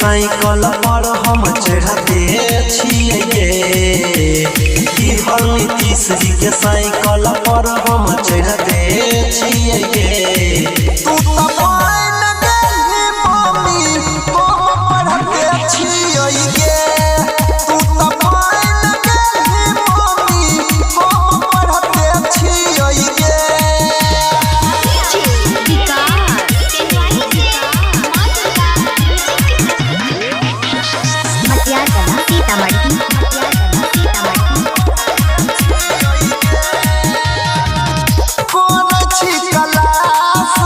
cycle पर हम चढ़ते छिए दिहल नीतीश जी के साइकिल पर हम चढ़ते छिए तू तो बन गेली मम्मी हम पढ़ते छिए तू तो बन गेली मम्मी हम पढ़ते छिए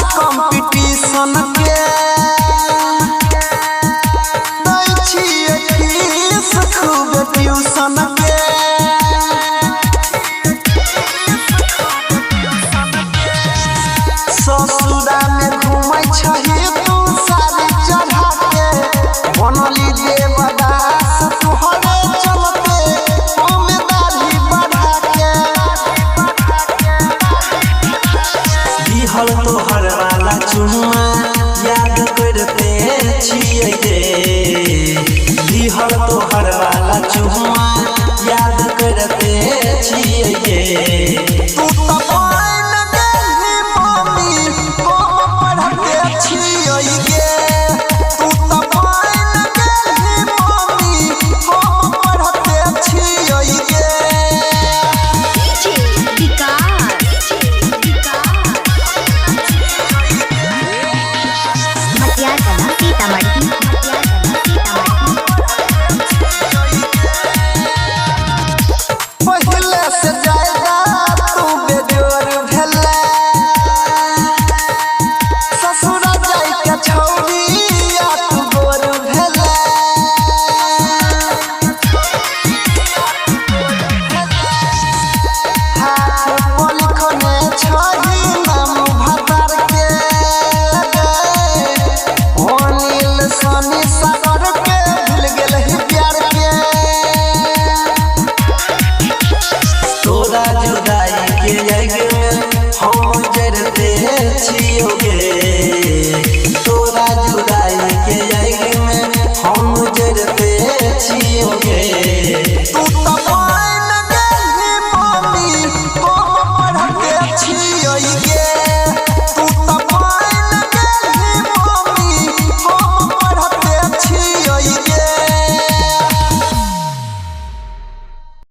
कंपटीशन के खूब ट्यूशन के ससुरा में घूमै छही तू सारी चढ़ा के बनली देवदास तुहरे चलते हमें दाढ़ी बढ़ा के दिहल तोहर वाला चुम्मा याद करते छिए दिहल तोहर वाला चुम्मा याद करते छिए